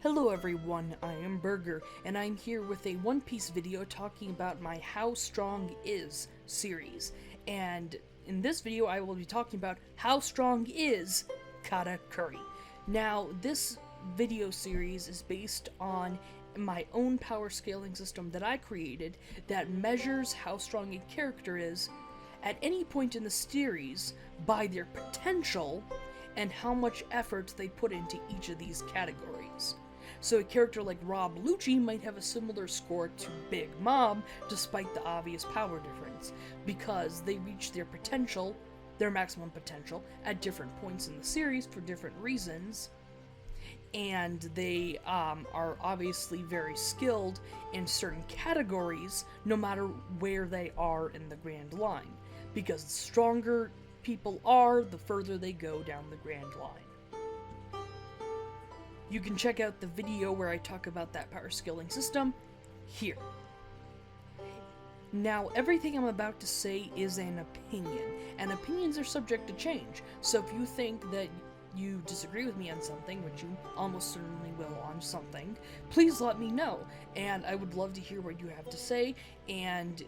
Hello everyone, I am Burger, and I'm here with a One Piece video talking about my How Strong Is series. And in this video I will be talking about how strong is Katakuri. Now, this video series is based on my own power scaling system that I created that measures how strong a character is at any point in the series by their potential and how much effort they put into each of these categories. So a character like Rob Lucci might have a similar score to Big Mom, despite the obvious power difference, because they reach their potential, their maximum potential, at different points in the series for different reasons, and they are obviously very skilled in certain categories, no matter where they are in the grand line, because the stronger people are, the further they go down the grand line. You can check out the video where I talk about that power scaling system here. Now, everything I'm about to say is an opinion, and opinions are subject to change, so if you think that you disagree with me on something, which you almost certainly will on something, please let me know, and I would love to hear what you have to say, and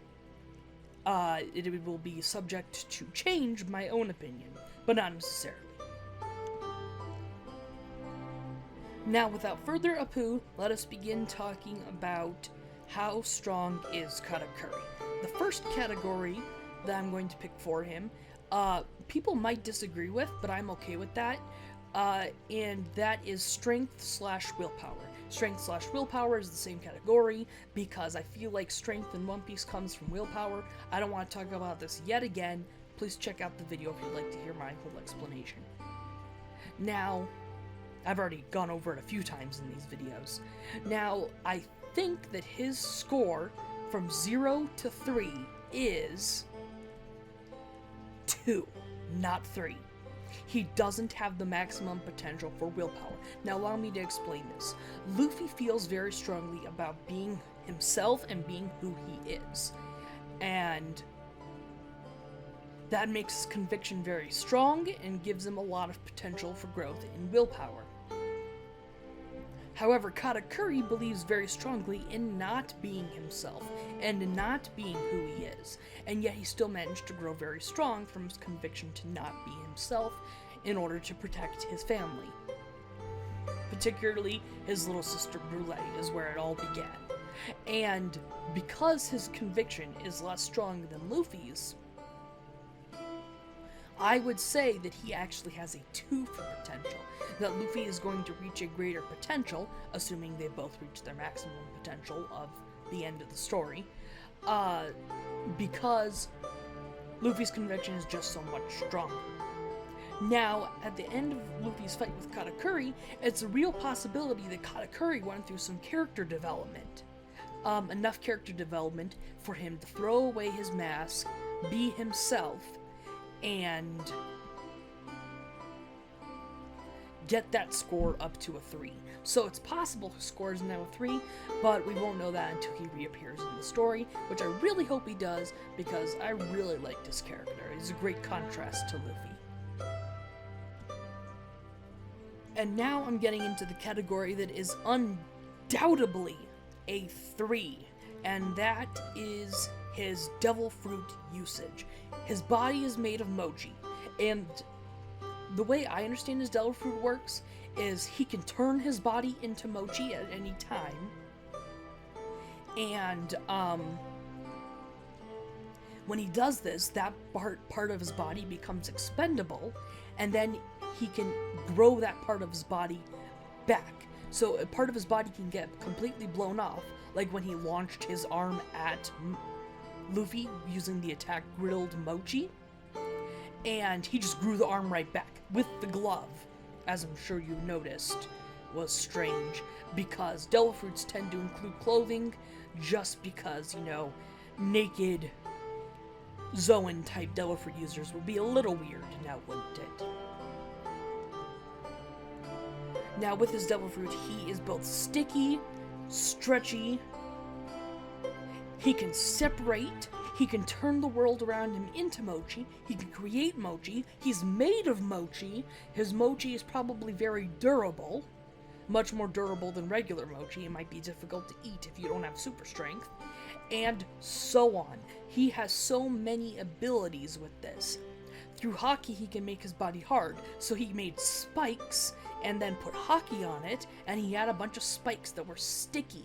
it will be subject to change my own opinion, but not necessarily. Now, without further ado, let us begin talking about how strong is Katakuri. The first category that I'm going to pick for him, people might disagree with, but I'm okay with that, and that is strength/willpower. Strength/willpower is the same category, because I feel like strength in One Piece comes from willpower. I don't want to talk about this yet again. Please check out the video if you'd like to hear my whole explanation. Now, I've already gone over it a few times in these videos. Now, I think that his score from 0 to 3 is 2, not 3. He doesn't have the maximum potential for willpower. Now, allow me to explain this. Luffy feels very strongly about being himself and being who he is. And that makes his conviction very strong and gives him a lot of potential for growth in willpower. However, Katakuri believes very strongly in not being himself and in not being who he is, and yet he still managed to grow very strong from his conviction to not be himself in order to protect his family. Particularly, his little sister Brulette is where it all began. And because his conviction is less strong than Luffy's, I would say that he actually has a 2 for potential, that Luffy is going to reach a greater potential, assuming they both reach their maximum potential of the end of the story, because Luffy's conviction is just so much stronger. Now, at the end of Luffy's fight with Katakuri, it's a real possibility that Katakuri went through some character development. Enough character development for him to throw away his mask, be himself, and get that score up to a 3. So it's possible his score is now a 3, but we won't know that until he reappears in the story, which I really hope he does, because I really like this character. He's a great contrast to Luffy. And now I'm getting into the category that is undoubtedly a 3, and that is his devil fruit usage. His body is made of mochi, and the way I understand his devil fruit works is he can turn his body into mochi at any time, and when he does this, that part of his body becomes expendable, and then he can grow that part of his body back. So a part of his body can get completely blown off, like when he launched his arm at Luffy using the attack Griddled Mochi, and he just grew the arm right back with the glove, as I'm sure you noticed was strange, because devil fruits tend to include clothing, just because, you know, naked Zoan type devil fruit users would be a little weird now, wouldn't it? Now, with his devil fruit, he is both sticky, stretchy, he can separate, he can turn the world around him into mochi, he can create mochi, he's made of mochi, his mochi is probably very durable, much more durable than regular mochi. It might be difficult to eat if you don't have super strength, and so on. He has so many abilities with this. Through hockey, he can make his body hard, so he made spikes and then put hockey on it, and he had a bunch of spikes that were sticky,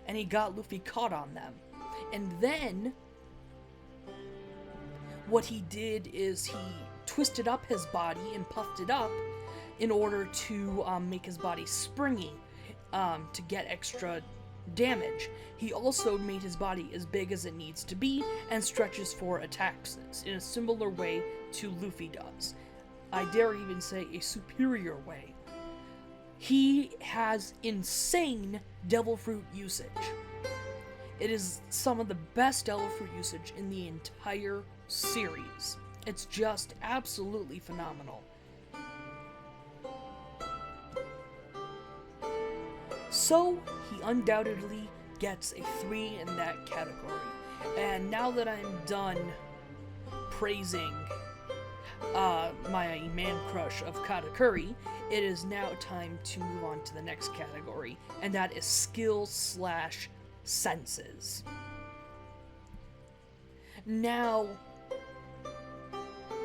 and he got Luffy caught on them. And then what he did is he twisted up his body and puffed it up in order to make his body springy, to get extra damage. He also made his body as big as it needs to be and stretches for attacks in a similar way to Luffy does. I dare even say a superior way. He has insane devil fruit usage. It is some of the best devil fruit usage in the entire series. It's just absolutely phenomenal. So, he undoubtedly gets a 3 in that category. And now that I'm done praising my man crush of Katakuri, it is now time to move on to the next category, and that is skill/senses. Now,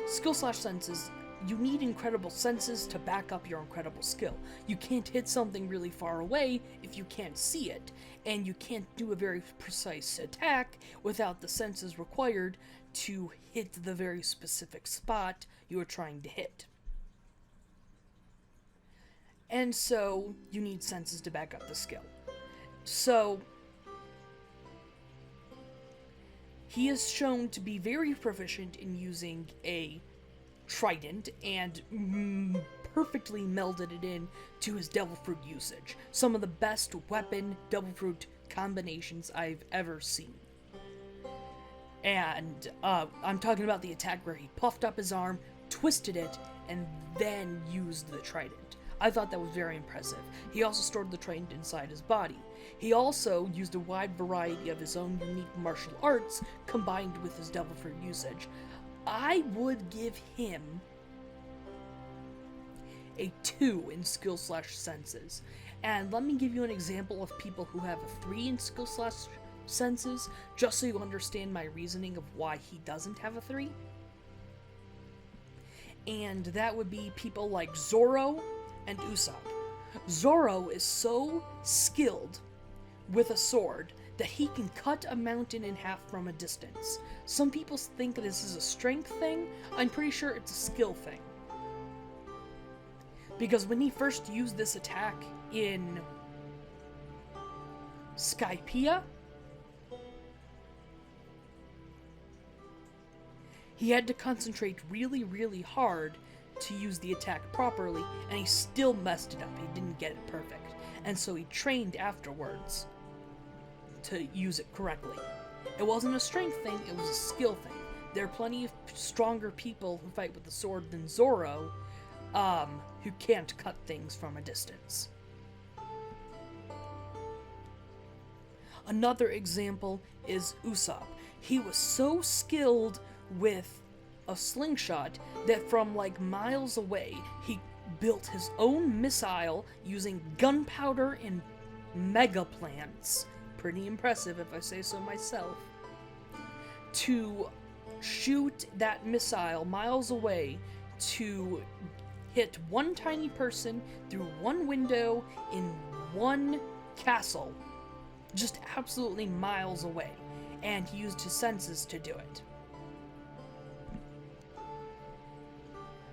skill/senses, you need incredible senses to back up your incredible skill. You can't hit something really far away if you can't see it, and you can't do a very precise attack without the senses required to hit the very specific spot you are trying to hit. And so, you need senses to back up the skill. So, he is shown to be very proficient in using a trident and perfectly melded it in to his devil fruit usage. Some of the best weapon devil fruit combinations I've ever seen. And I'm talking about the attack where he puffed up his arm, twisted it, and then used the trident. I thought that was very impressive. He also stored the trident inside his body. He also used a wide variety of his own unique martial arts combined with his devil fruit usage. I would give him a 2 in skill/senses. And let me give you an example of people who have a 3 in skill/senses, just so you understand my reasoning of why he doesn't have a 3. And that would be people like Zoro and Usopp. Zoro is so skilled with a sword that he can cut a mountain in half from a distance. Some people think this is a strength thing. I'm pretty sure it's a skill thing. Because when he first used this attack in Skypiea, he had to concentrate really, really hard to use the attack properly, and he still messed it up. He didn't get it perfect. And so he trained afterwards to use it correctly. It wasn't a strength thing, it was a skill thing. There are plenty of stronger people who fight with the sword than Zoro, who can't cut things from a distance. Another example is Usopp. He was so skilled with a slingshot that from like miles away, he built his own missile using gunpowder and mega plants. Pretty impressive if I say so myself. To shoot that missile miles away to hit one tiny person through one window in one castle, just absolutely miles away, and he used his senses to do it.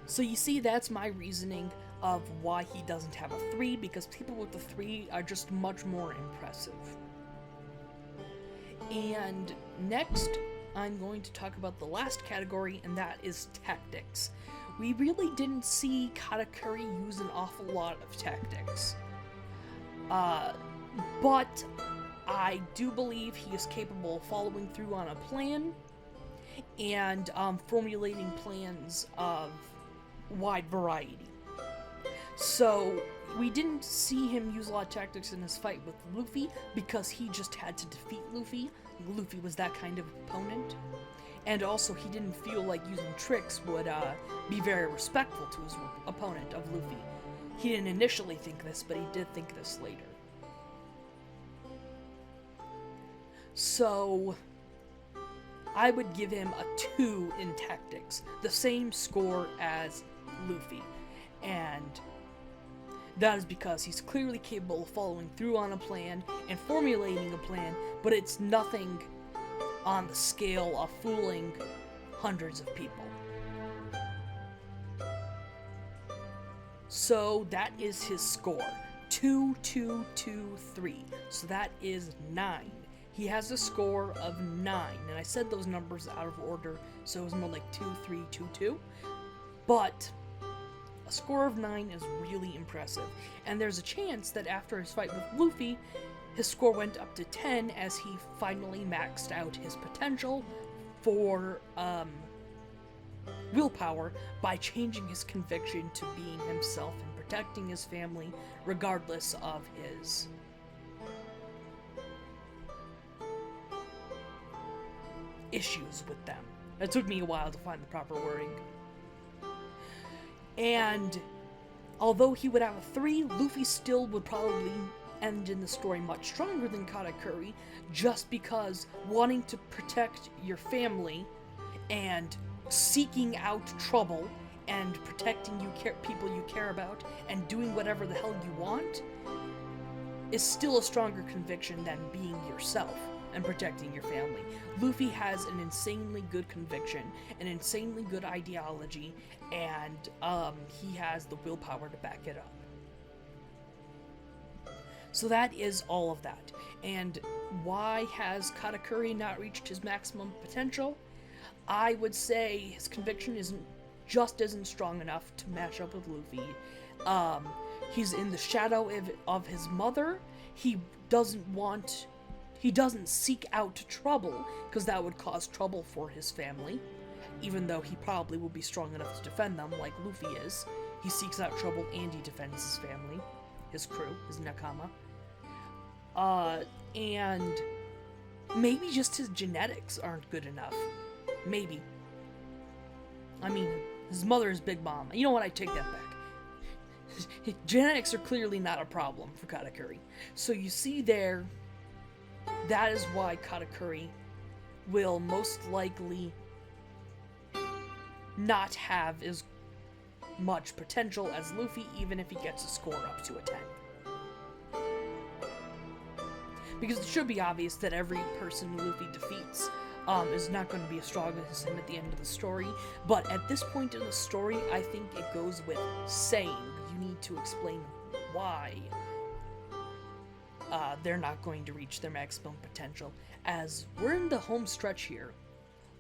So you see, that's my reasoning of why he doesn't have a 3, because people with the 3 are just much more impressive. And next, I'm going to talk about the last category, and that is tactics. We really didn't see Katakuri use an awful lot of tactics. But I do believe he is capable of following through on a plan and formulating plans of wide variety. So we didn't see him use a lot of tactics in his fight with Luffy because he just had to defeat Luffy. Luffy was that kind of opponent. And also he didn't feel like using tricks would be very respectful to his opponent of Luffy. He didn't initially think this, but he did think this later. So, I would give him a 2 in tactics, the same score as Luffy. And that is because he's clearly capable of following through on a plan and formulating a plan, but it's nothing on the scale of fooling hundreds of people. So that is his score. 2, 2, 2, 3. So that is 9. He has a score of 9. And I said those numbers out of order, so it was more like 2, 3, 2, 2. But a score of 9 is really impressive. And there's a chance that after his fight with Luffy, his score went up to 10 as he finally maxed out his potential for willpower by changing his conviction to being himself and protecting his family regardless of his issues with them. It took me a while to find the proper wording. And although he would have a 3, Luffy still would probably end in the story much stronger than Katakuri, just because wanting to protect your family and seeking out trouble and protecting people you care about and doing whatever the hell you want is still a stronger conviction than being yourself and protecting your family. Luffy has an insanely good conviction, an insanely good ideology, and he has the willpower to back it up. So that is all of that. And why has Katakuri not reached his maximum potential? I would say his conviction isn't strong enough to match up with Luffy. He's in the shadow of his mother. He doesn't seek out trouble, because that would cause trouble for his family, even though he probably will be strong enough to defend them like Luffy is. He seeks out trouble and he defends his family, his crew, his nakama. And maybe just his genetics aren't good enough. Maybe. I mean, his mother is Big Mom. You know what? I take that back. Genetics are clearly not a problem for Katakuri. So you see there, that is why Katakuri will most likely not have as much potential as Luffy, even if he gets a score up to a 10. Because it should be obvious that every person Luffy defeats is not going to be as strong as him at the end of the story, but at this point in the story, I think it goes with saying you need to explain why they're not going to reach their maximum potential, as we're in the home stretch here.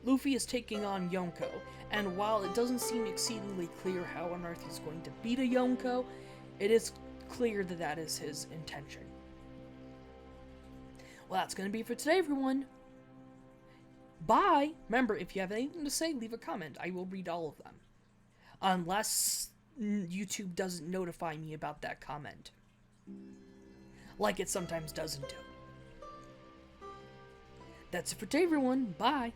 Luffy is taking on Yonko, and while it doesn't seem exceedingly clear how on earth he's going to beat a Yonko, it is clear that that is his intention. Well, that's going to be it for today, everyone. Bye! Remember, if you have anything to say, leave a comment. I will read all of them. Unless YouTube doesn't notify me about that comment. Like it sometimes doesn't do. That's it for today, everyone. Bye!